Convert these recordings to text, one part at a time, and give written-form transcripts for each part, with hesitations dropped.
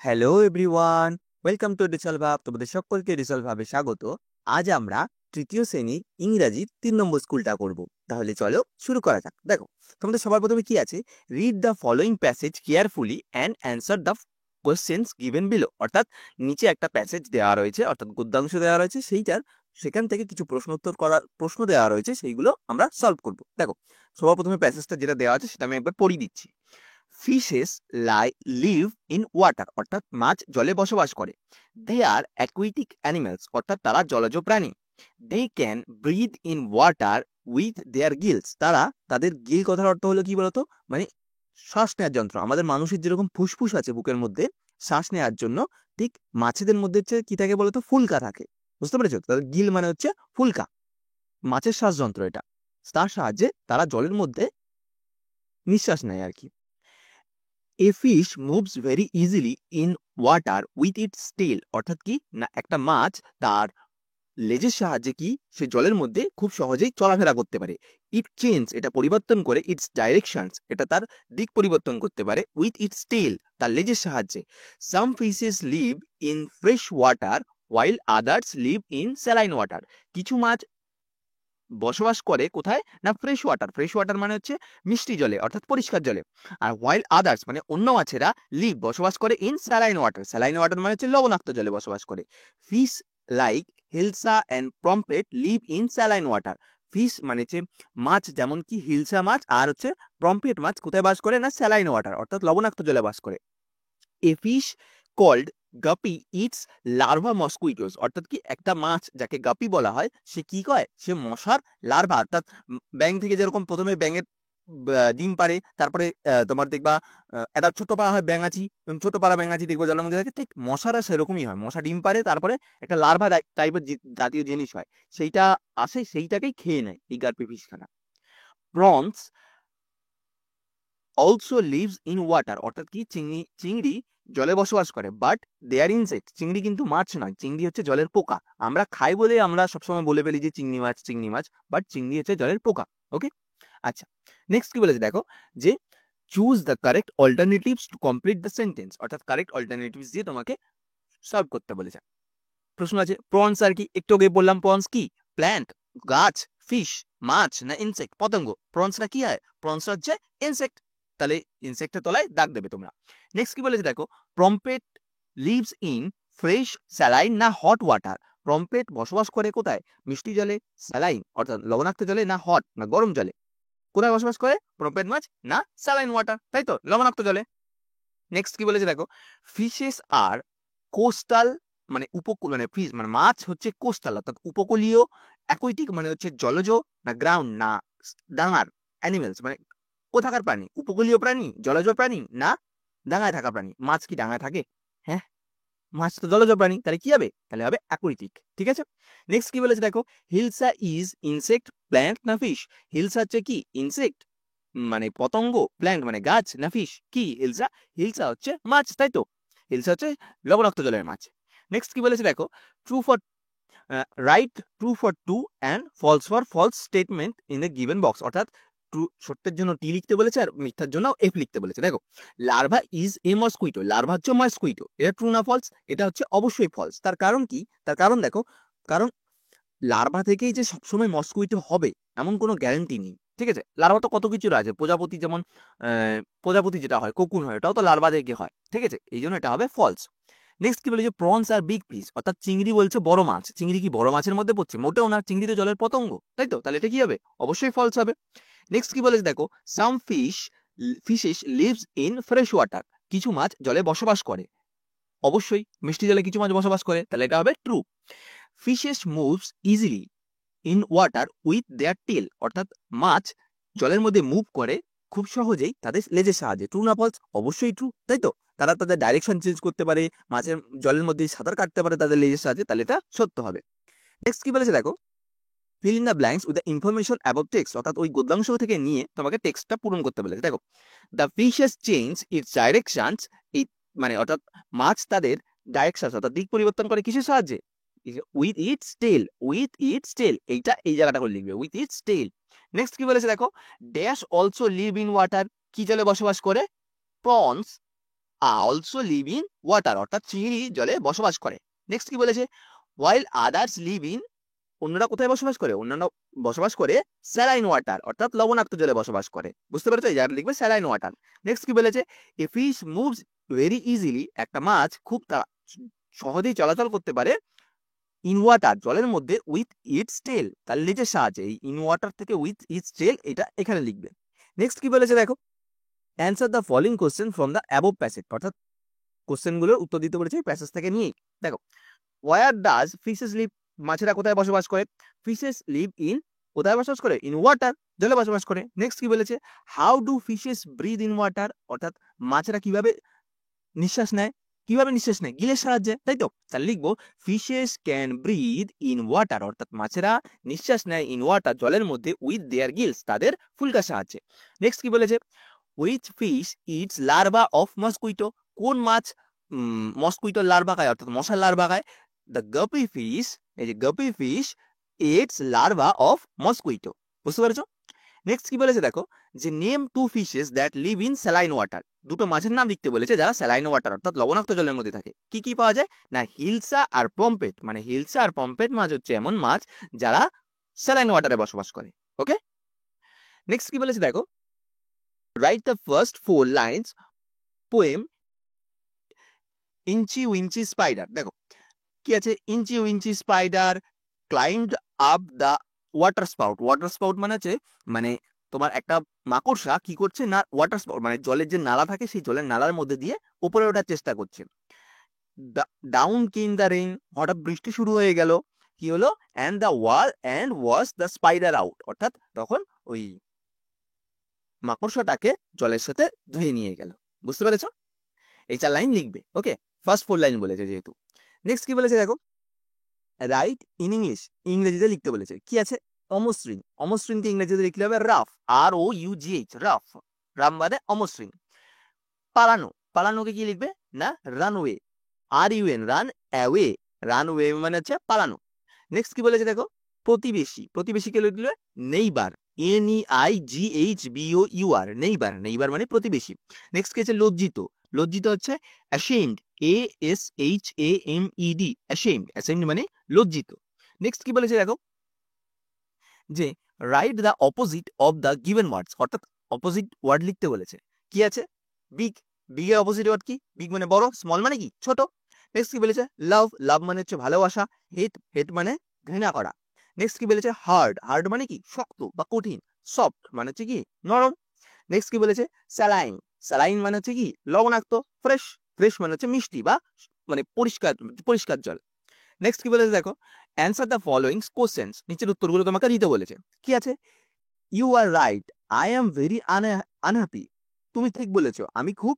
Hello everyone, welcome to রিসল ভাব। তোমাদের সকলকে রিসল ভাবে স্বাগত। আজ আমরা তৃতীয় শ্রেণীর ইংরাজির 3 নম্বর স্কুলটা করব। তাহলে চলো শুরু করা যাক। দেখো, তোমাদের সবার প্রথমে কি আছে? Read the following passage carefully and answer the questions given below. অর্থাৎ নিচে একটা প্যাসেজ দেওয়া রয়েছে, অর্থাৎ গদ্যাংশ দেওয়া রয়েছে, সেখান থেকে কিছু প্রশ্ন দেওয়া রয়েছে, সেইগুলো আমরা সলভ করব। দেখো, সবার প্রথমে প্যাসেজটা যেটা দেওয়া আছে সেটা আমি একবার পড়িয়ে দিচ্ছি। ফিশেস লিভ ইন ওয়াটার, অর্থাৎ মাছ জলে বসবাস করে। দে আর অ্যাকুয়াটিক অ্যানিমেলস, অর্থাৎ তারা জলজ প্রাণী। They can breathe in water with their gills, তাদের গিল কথার অর্থ হলো কি বলতো, মানে শ্বাস নেওয়ার যন্ত্র। আমাদের মানুষের যেরকম ফুসফুস আছে বুকের মধ্যে শ্বাস নেওয়ার জন্য, ঠিক মাছেদের মধ্যে হচ্ছে কি থাকে বলতো, ফুলকা থাকে। বুঝতে পেরেছো? তাদের গিল মানে হচ্ছে ফুলকা, মাছের শ্বাসযন্ত্র এটা। তার সাহায্যে তারা জলের মধ্যে নিঃশ্বাস নেয় আর কি। A fish moves very easily in water with its tail, অর্থাৎ কি না, একটা মাছ তার লেজের সাহায্যে কি সে জলের মধ্যে খুব সহজেই চলাফেরা করতে পারে। ইট চেঞ্জ, এটা পরিবর্তন করে, ইটস ডাইরেকশনস, এটা তার দিক পরিবর্তন করতে পারে, উইথ ইটস টেল, তার লেজের সাহায্যে। Some fishes live in fresh water while others live in saline water, কিছু মাছ বসবাস করে কোথায় না, ফ্রেশ ওয়াটার। ফ্রেশ ওয়াটার মানে হচ্ছে মিষ্টি জলে, অর্থাৎ পরিষ্কার জলে। আর হোয়াইল আদার্স মানে অন্য মাছেরা লিভ বসবাস করে in saline water. Saline water মানে হচ্ছে লবণাক্ত জলে বসবাস করে। Fish like hilsa and pomfret live in saline water. Fish মানে হচ্ছে মাছ, যেমন কি হিলসা মাছ আর হচ্ছে প্রম্পলেট মাছ কোথায় বাস করে না, স্যালাইন ওয়াটার, অর্থাৎ লবণাক্ত জলে বাস করে। A fish called guppy eats larva mosquitoes, অর্থাৎ কি একটা মাছ যাকে গাপি বলা হয়, সে কি করে, সে মশার লার্ভা, অর্থাৎ ব্যাঙ থেকে যেরকম প্রথমে ব্যাঙের ডিম পারে, তারপরে তোমার দেখবা একটা ছোট পাড়া হয় ব্যাঙাচি, ছোট পাড়া ব্যাঙাচি দেখবো জলের মধ্যে থাকে, ঠিক মশারা সেরকমই হয়। মশা ডিম পারে, তারপরে একটা লার্ভা টাইপের জাতীয় জিনিস হয়, সেইটা আসে, সেইটাকেই খেয়ে নেয় এই গাপি ফিশখানা। Prawns also lives in water, অর্থাৎ কি চিংড়ি জলে বসবাস করে, বাট দে আর ইনসেক্ট, চিংড়ি কিন্তু মাছ নয়, চিংড়ি হচ্ছে জলের পোকা। আমরা খাই বলে আমরা সবসময় বলে ফেলি যে চিংড়ি মাছ, বাট চিংড়ি হচ্ছে জলের পোকা। ওকে, আচ্ছা, নেক্সট কি বলেছে দেখো, যে choose the correct alternatives to complete the sentence, অর্থাৎ কারেক্ট অল্টারনেটিভস দিয়ে তোমাকে সলভ করতে বলেছে। প্রশ্ন আছে প্রনস আর কি, একটু আগে বললাম প্রনস কি, প্ল্যান্ট, গাছ, ফিশ, মাছ না ইনসেক্ট, পতঙ্গ। প্রনসটা কি হয়, প্রনসটা হচ্ছে ইনসেক্ট, তাহলে ইনসেক্টের তলায় দাগ দেবে তোমরা। নেক্সট কি বলেছে দেখো, প্রম্পেট লিভস ইন ফ্রেশ স্যালাইন না হট ওয়াটার। প্রম্পেট বসবাস করে কোথায়, মিষ্টি জলে, স্যালাইন অর্থাৎ লবণাক্ত জলে, না হট না গরম জলে। কোথায় বসবাস করে প্রম্পেট মাছ, না স্যালাইন ওয়াটার, তাই তো, লবণাক্ত জলে। নেক্সট কি বলেছে দেখো, ফিশেস আর কোস্টাল, মানে উপকূল, মানে ফিশ মানে মাছ হচ্ছে কোস্টাল, অর্থাৎ উপকূলীয়, অ্যাকুয়াটিক মানে হচ্ছে জলজ, না গ্রাউন্ড না ডাঙার, অ্যানিমেলস মানে কোথাকার প্রাণী, উপকূলীয় প্রাণী, জলজ প্রাণী, না ডাঙায় থাকা প্রাণী। মাছ কি ডাঙায় থাকে? হ্যাঁ, মাছ তো জলজ প্রাণী, তাহলে কি হবে, তাহলে হবে অ্যাকুয়াটিক। ঠিক আছে, নেক্সট কি বলেছে দেখো, হিলসা ইজ ইনসেক্ট, প্ল্যান্ট না ফিশ। হিলসা হচ্ছে কি ইনসেক্ট মানে পতঙ্গ, প্ল্যান্ট মানে গাছ, না ফিশ কি হিলসা, হিলসা হচ্ছে মাছ, তাই তো, হিলসা হচ্ছে লবণাক্ত জলের মাছ। নেক্সট কি বলেছে দেখো, true for right true for true and false for false statement in the given box, অর্থাৎ ট্রু সত্যের জন্য টি লিখতে বলেছে আর মিথ্যার জন্য এফ লিখতে বলেছে। দেখো, larva is a mosquito, larva হচ্ছে মসকুইটো, এটা ট্রু না ফলস, এটা হচ্ছে অবশ্যই ফলস। তার কারণ কি, তার কারণ দেখো, কারণ লার্ভা থেকেই যে সবসময় মসকুইটো হবে এমন কোনো গ্যারান্টি নেই। ঠিক আছে, লার্ভা তো কত কিছুর আছে, প্রজাপতি যেমন প্রজাপতি যেটা হয়, কোকুন হয়, ওটাও তো লার্ভা থেকে হয়। ঠিক আছে, এই জন্য এটা হবে ফলস। নেক্সট কি বলেছে, প্রনস আর বিগ ফিশ, অর্থাৎ চিংড়ি বলছে বড় মাছ, চিংড়ি কি বড় মাছের মধ্যে পড়ছে? মোটেও না, চিংড়ি তো জলের পতঙ্গ, তাই তো, তাহলে এটা কি হবে, অবশ্যই ফলস হবে। নেক্সট কি বলেছে দেখো, some fishes lives in fresh water, কিছু মাছ জলে বসবাস করে, অবশ্যই মিষ্টি জলে কিছু মাছ বসবাস করে, তাহলে এটা হবে true. Fishes moves easily in water with their tail, অর্থাৎ মাছ জলের মধ্যে মুভ করে খুব সহজেই তাদের লেজের সাহায্যে। ট্রু না ফলস, অবশ্যই ট্রু, তাই তো, তারা তাদের ডাইরেকশন চেঞ্জ করতে পারে, মাছের জলের মধ্যে সাঁতার কাটতে পারে তাদের লেজের সাহায্যে, তাহলে এটা সত্য হবে। নেক্সট কি বলেছে দেখো, fill in the blanks with the information about text, অর্থাৎ ওই গদ্যাংশ থেকে নিয়ে তোমাকে টেক্সটটা পূরণ করতে বলেছে। দেখো, the fishes change it's directions, এই মানে অর্থাৎ মাছ তাদের ডাইরেকশন অর্থাৎ দিক পরিবর্তন করে কিসের সাহায্যে, with its tail, with its tail, এইটা এই জায়গাটা করে লিখবে, উইথ ইটস টেল। নেক্সট কি বলেছে দেখো, dash also live in water, কি জলে বসবাস করে, prawns also live in water, অর্থাৎ চিংড়ি জলে বসবাস করে। নেক্সট কি বলেছে, হোয়াইল আদার্স লিভ ইন, অন্যরা কোথায় বসবাস করে, অন্যান্য বসবাস করে স্যালাইন ওয়াটার, অর্থাৎ লবণাক্ত জলে বসবাস করে। বুঝতে পেরেছো, এই জায়গাটা লিখবে স্যালাইন ওয়াটার। নেক্সট কি বলেছে, a fish moves very easily, একটা মাছ খুব সহজেই চলাচল করতে পারে ইন ওয়াটার, জলের মধ্যে, উইথ ইটস টেল, তার লেজের সাহায্যে। এই ইন ওয়াটার থেকে উইথ ইটস টেল এটা এখানে লিখবে। নেক্সট কি বলেছে দেখো, answer the following question from the above passage, অর্থাৎ কোশ্চেনগুলোর উত্তর দিতে বলেছে প্যাসেজ থেকে নিয়ে। দেখো, ওয়ার ডাজ ফিশেস লিভ, মাছেরা কোথায় বসবাস করে, ফিশেস লিভ ইন, কোথায় বসবাস করে, ইন ওয়াটার, জলে বসবাস করে। নেক্সট কি বলেছে, how do fishes breathe in water, অর্থাৎ মাছেরা কিভাবে নিঃশ্বাস নেয়, কিভাবে নিঃশ্বাস নেয়, গিলের সাহায্যে, তাই তো। তাহলে লিখবো fishes can breathe in water, অর্থাৎ মাছেরা নিঃশ্বাস নেয় ইন ওয়াটার, জলের মধ্যে, উইথ দেয়ার গিলস, তাদের ফুলকার সাহায্যে। নেক্সট কি বলেছে, which fish eats larva of mosquito, কোন মাছ মসকুইটোর লার্ভা খায়, অর্থাৎ মশার লার্ভা খায়, দ্য গাপি ফিশ, এই যে guppy fish eats larva of mosquito. বুঝতে পেরেছো। নেক্সট কি বলেছে দেখো, যে name two fishes that live in saline water, দুটো মাছের নাম লিখতে বলেছে যারা স্যালাইন ওয়াটার, অর্থাৎ লবণাক্ত জলের মধ্যে থাকে। কি কি পাওয়া যায় না, হিলসা আর পম্পেট, মানে হিলসা আর পম্পেট মাছ হচ্ছে এমন মাছ যারা স্যালাইন ওয়াটারে বসবাস করে। ওকে, নেক্সট কি বলেছে দেখো, right the first 4 lines poem Incy Wincy spider. দেখো কি আছে, Incy Wincy spider climbed up the water spout, water spout মানে হচ্ছে, মানে তোমার একটা মাকড়সা কি করছে না, ওয়াটার স্পাউট মানে জলের যে নালা থাকে সেই জলের নালার মধ্যে দিয়ে উপরে ওঠার চেষ্টা করছে। ডাউন কিন দ্য রেইন, হঠাৎ বৃষ্টি শুরু হয়ে গেল, কি হলো, and the wall and wash the spider out, অর্থাৎ তখন ওই মাকড়সাটাকে জলের সাথে ধুয়ে নিয়ে গেল। বুঝতে পেরেছো, এই 4 লাইন লিখবে। ওকে, ফার্স্ট 4 লাইন বলেছে যেহেতু। নেক্সট কি বলেছে দেখো, রাইট ইন ইংলিশ, ইংরেজিতে লিখতে বলেছে। কি আছে, অমসৃণ, অমসৃণকে ইংরেজিতে লিখতে হবে রাফ, ROUGH, রাফ, রাম মানে অমসৃণ। পালানো, পালানোকে কি লিখবে না, runway, RUN, run away, runway মানে হচ্ছে পালানো। নেক্সট কি বলেছে দেখো, প্রতিবেশী, প্রতিবেশীকে লিখলে নেইবার, NEIGHBOUR, নেইবার, নেইবার মানে প্রতিবেশী। নেক্সট কি আছে, লজ্জিত, লজ্জিত হচ্ছে অ্যাশেমড, ASHAMED, অ্যাশেমড, অ্যাশেমড মানে লজ্জিত। নেক্সট কি বলেছে দেখো, যে write the opposite of the given words, অর্থাৎ অপোজিট ওয়ার্ড লিখতে বলেছে। কি আছে, বিগ, বিগের অপোজিট ওয়ার্ড কি, বিগ মানে বড়, স্মল মানে কি ছোট। নেক্সট কি বলেছে, লাভ, লাভ মানে হচ্ছে ভালোবাসা, হেট, হেট মানে ঘৃণা করা। নেক্সট কি বলেছে, হার্ড, হার্ড মানে কি শক্ত বা কঠিন, সফট মানে হচ্ছে কি নরম। নেক্সট কি বলেছে, স্যালাইন, স্যালাইন মানে হচ্ছে কি লবণাক্ত, ফ্রেশ, ফ্রেশ মানে হচ্ছে মিষ্টি বা মানে পরিষ্কার, পরিষ্কার জল। নেক্সট কি বলেছে দেখো, অ্যান্সার দ্য ফলোইং কোশ্চেন্স, নিচের উত্তরগুলো তোমাকে দিতে বলেছে। কি আছে, you are right, I am very unhappy, তুমি ঠিক বলেছো, আমি খুব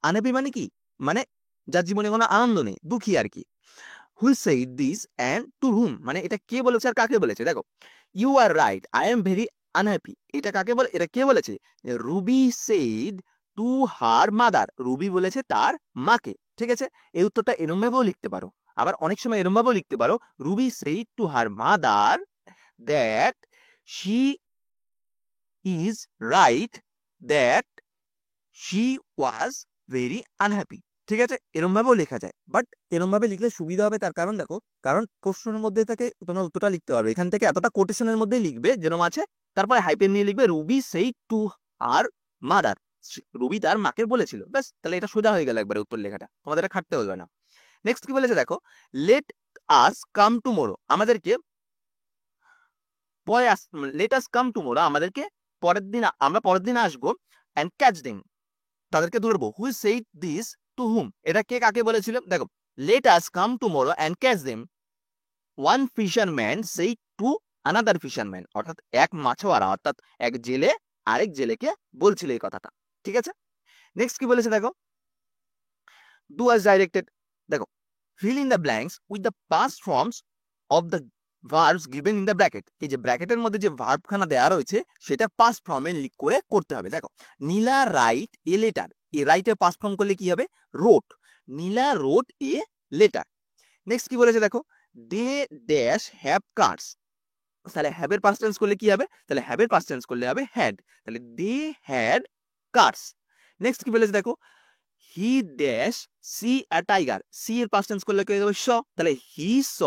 আনহ্যাপি মানে কি, মানে যার জীবনে কোনো আনন্দ নেই, দুঃখী আর কি। Who said this and to whom, মানে এটা কে বলেছে আর কাকে বলেছে। দেখো, you are right, I am very unhappy, এটা কাকে বলে, এটা কে বলেছে, Ruby said to her mother, Ruby বলেছে তার মাকে। ঠিক আছে, এই উত্তরটা এরম ভাবেও লিখতে পারো, আবার অনেক সময় এরম ভাবেও লিখতে পারো, Ruby said to her mother that she is right that she was very unhappy. ঠিক আছে, এরম ভাবেও লেখা যায়, বাট এরম ভাবে লিখলে সুবিধা হবে, তার কারণ দেখো, কারণ প্রশ্নের মধ্যে থেকে তোমরা উত্তরটা লিখতে পারবে, এখান থেকে এতটা কোটেশনের মধ্যেই লিখবে যেরকম আছে, তারপরে হাইপেন নিয়ে লিখবে রুবি সেই টু আর মাদার, রুবি তার মাকে বলেছিল, ব্যাস, তাহলে এটা সোজা হয়ে গেল একবারে উত্তর লেখাটা, তোমাদের এটা খাটতে হবে না। নেক্সট কি বলেছে দেখো, লেট আস কাম টুমোরো, আমাদেরকে পরে লেট আস কাম টুমোরো, আমাদেরকে পরের দিন, আমরা পরের দিন আসবো, অ্যান্ড ক্যাচ দেম, তাদেরকে ধরবো। Who said this to whom, এটা কে কাকে বলেছিল, দেখো, let us come tomorrow and catch them, one fisherman said to another fisherman, অর্থাৎ এক মাছওয়ালা, অর্থাৎ এক জেলে আরেক জেলেকে বলছিল এই কথাটা। ঠিক আছে, নেক্সট কি বলেছে দেখো, ডু আস ডাইরেক্টেড, দেখো, fill in the blanks with the past forms of the verbs given in the bracket, এই যে ব্র্যাকেটের মধ্যে যে ভার্বখানা দেওয়া রয়েছে সেটা পাস্ট ফর্মে লিখ করে করতে হবে। দেখো, নীলা রাইট এ লেটার, এ রাইটের পাস্ট ফর্ম করলে কি হবে, রোট, নীলা রোট এ লেটার। নেক্সট কি বলেছে দেখো, দে ড্যাশ হ্যাভ কার্স, তাহলে হ্যাভের পাস্ট টেন্স করলে কি হবে, তাহলে হ্যাভের পাস্ট টেন্স করলে হবে হ্যাড, তাহলে দে হ্যাড কার্স। নেক্সট কি বলেছে দেখো, he dash see a tiger, see এর পাস্ট টেন্স করলে কি হয়ে যাবে স, তাহলে হি স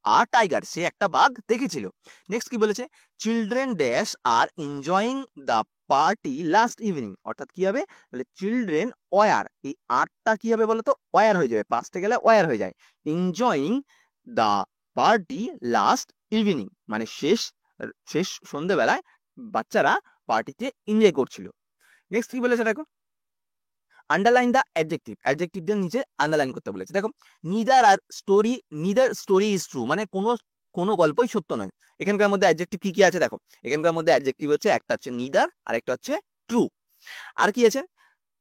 আ টাইগার, সে একটা বাঘ দেখেছিল। নেক্সট কি বলেছে, children dash are enjoying the party last evening, অর্থাৎ কি হবে, তাহলে চিলড্রেন ওয়ার, এই আরটা কি হবে বলতো, ওয়ার হয়ে যাবে, পাস্টে গেলে ওয়ার হয়ে যায়। Enjoying the party last evening, মানে শেষ শেষ সন্ধ্যেবেলায় বাচ্চারা পার্টিতে এনজয় করছিল। নেক্সট কি বলেছে দেখো, আন্ডারলাইন দ্য অ্যাডজেক্টিভ, অ্যাডজেক্টিভদের নিচে আন্ডারলাইন করতে বলেছে। দেখো, নিদার স্টোরি ইজ ট্রু, মানে কোনো গল্পই সত্য নয়। এখানকার মধ্যে অ্যাডজেক্টিভ কি কি আছে দেখো, এখানকার মধ্যে অ্যাডজেক্টিভ হচ্ছে একটা হচ্ছে নিদার আর একটা হচ্ছে ট্রু। আর কি আছে,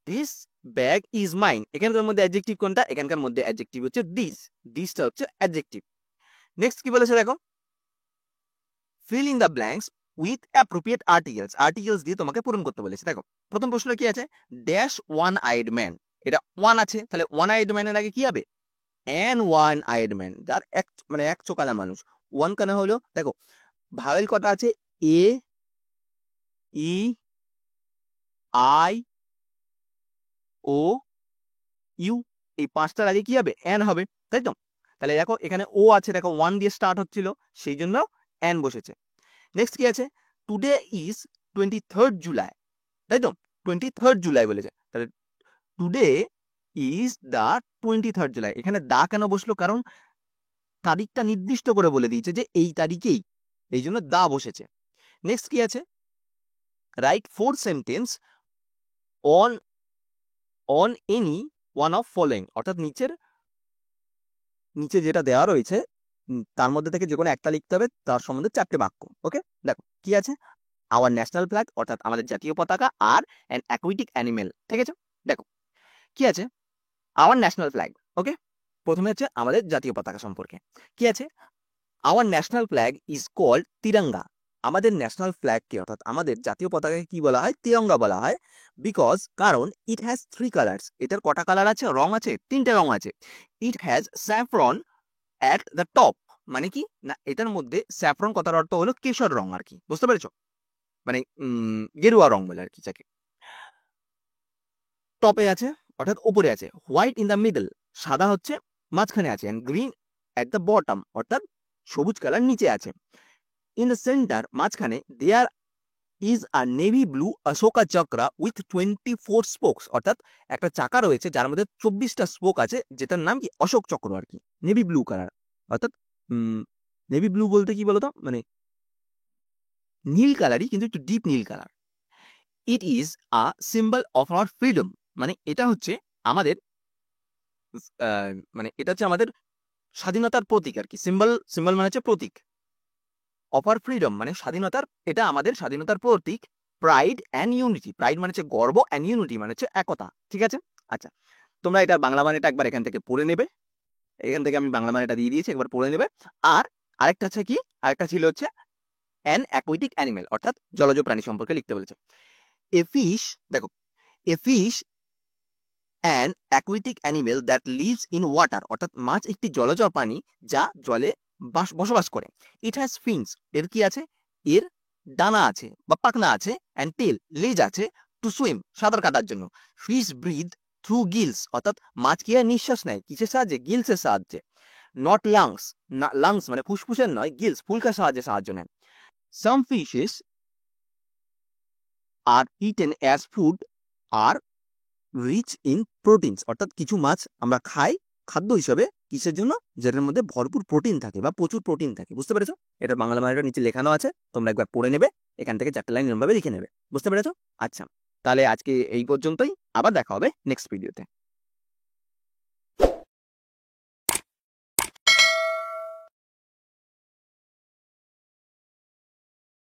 দিস ব্যাগ ইজ মাইন, এখানকার মধ্যে অ্যাডজেক্টিভ কোনটা, এখানকার মধ্যে অ্যাডজেক্টিভ হচ্ছে দিসটা হচ্ছে অ্যাডজেক্টিভ। নেক্সট কি বলেছে দেখো, fill in the blanks with appropriate articles দিয়ে তোমাকে পূরণ করতে বলেছে। দেখো, প্রথম প্রশ্ন কি আছে, ড্যাশ ওয়ান আইড ম্যান, এটা ওয়ান আছে, তাহলে ওয়ান আইড ম্যানের আগে কি হবে, অ্যান ওয়ান আইড ম্যান, যার এক চোখানা মানুষ। ওয়ান কেন হলো, দেখো ভাওয়েল কটা আছে, এ ই আই ও ইউ, এই পাঁচটার আগে কি হবে, অ্যান হবে, তাই তো। তাহলে দেখো এখানে ও আছে, দেখো ওয়ান দিয়ে স্টার্ট হচ্ছিল, সেই জন্য অ্যান বসেছে। নেক্সট কি আছে, টুডে ইজ 23rd জুলাই, তাই তো, 23rd জুলাই বলেছে, তাহলে today is the 23rd July, এখানে দা কেন বসলো, কারণ তারিখটা নির্দিষ্ট করে বলে দিয়েছে যে এই তারিখেই, এই জন্য দা বসেছে। নেক্সট কি আছে, right 4 sentence on on any one of following, অর্থাৎ নিচে যেটা দেওয়া রয়েছে তার মধ্যে থেকে যে কোনো একটা লিখতে হবে, তার সম্বন্ধে 4টে বাক্য। ওকে, দেখো কি আছে, আওয়ার ন্যাশনাল ফ্ল্যাগ, অর্থাৎ আমাদের জাতীয় পতাকা, আর অ্যান অ্যাকুইটিক অ্যানিমেল, ঠিক আছে। দেখো কি আছে, আওয়ার ন্যাশনাল ফ্ল্যাগ, ওকে, প্রথমে হচ্ছে আমাদের জাতীয় পতাকা সম্পর্কে কি আছে, our national flag is called Tiranga, আমাদের ন্যাশনাল ফ্ল্যাগকে অর্থাৎ আমাদের জাতীয় পতাকাকে কি বলা হয়, তিরঙ্গা বলা হয়, বিকজ কারণ ইট হ্যাজ 3 কালার্স, এটার কটা কালার আছে, রং আছে, 3টে রং আছে। It has saffron at the top, মানে কি না, এটার মধ্যে স্যাফরন কথার অর্থ হলো কেশর রং আর কি, বুঝতে পেরেছো, মানে গেরুয়া রং বলে আর কি যাকে। টপে আছে অর্থাৎ উপরে আছে, হোয়াইট ইন দ্য মিডল, সাদা হচ্ছে মাঝখানে আছে, and green at the bottom, অর্থাৎ সবুজ কালার নিচে আছে। ইন দ্য সেন্টার, মাঝখানে, there is a navy blue Ashoka Chakra with 24 spokes, অর্থাৎ একটা চাকা রয়েছে যার মধ্যে 24টা স্পোক আছে, যেটার নাম কি অশোক চক্র আর কি, নেভি ব্লু কালার, অর্থাৎ নেভি ব্লু বলতে কি বলতো, মানে নীল কালারই, কিন্তু একটু ডিপ নীল colour. It is a symbol of our freedom, মানে এটা হচ্ছে আমাদের আমাদের স্বাধীনতার প্রতীক আর কি, সিম্বল মানে হচ্ছে প্রতীক, অফ আওয়ার ফ্রিডম মানে স্বাধীনতার, এটা আমাদের স্বাধীনতার প্রতীক। প্রাইড অ্যান্ড ইউনিটি, প্রাইড মানে হচ্ছে গর্ব, অ্যান্ড ইউনিটি মানে হচ্ছে একতা, ঠিক আছে। আচ্ছা, তোমরা এটা বাংলা মানেটা একবার এখান থেকে পড়ে নেবে, এখান থেকে আমি বাংলা মানেটা দিয়ে দিয়েছি, একবার পড়ে নেবে। আর আরেকটা আছে কি, আরেকটা ছিল হচ্ছে অ্যান অ্যাকুইটিক অ্যানিমেল, অর্থাৎ জলজ প্রাণী সম্পর্কে লিখতে বলেছে। এ ফিশ, দেখো, a fish an aquatic animal that lives in water, অর্থাৎ মাছ একটি জলজ প্রাণী যা জলে বসবাস করে। ইট হ্যাজ ফিনস, এর কি আছে, এর ডানা আছে বা পাখনা আছে, অ্যান্ড টেল, লেজ আছে, টু সুইম, সাঁতার কাটার জন্য। ফিশ ব্রিথ থ্রু গিলস, অর্থাৎ মাছ কি হয়, নিঃশ্বাস নেয় কিসের সাহায্যে, গিলসের সাহায্যে। নট লাংস, লাংস মানে ফুসফুসের নয়, গিলস ফুলকার সাহায্য নেন। Some fishes are eaten as food are rich in proteins, অর্থাৎ কিছু মাছ আমরা খাই খাদ্য হিসাবে, কিসের জন্য, যেটার মধ্যে ভরপুর প্রোটিন থাকে বা প্রচুর প্রোটিন থাকে, বুঝতে পেরেছো। এটা বাংলা মানেটা নিচে লেখানো আছে, তোমরা একবার পড়ে নেবে, এখান থেকে 4টে লাইন এরকমভাবে লিখে নেবে, বুঝতে পেরেছো। আচ্ছা, তাহলে আজকে এই পর্যন্তই, আবার দেখা হবে নেক্সট ভিডিওতে।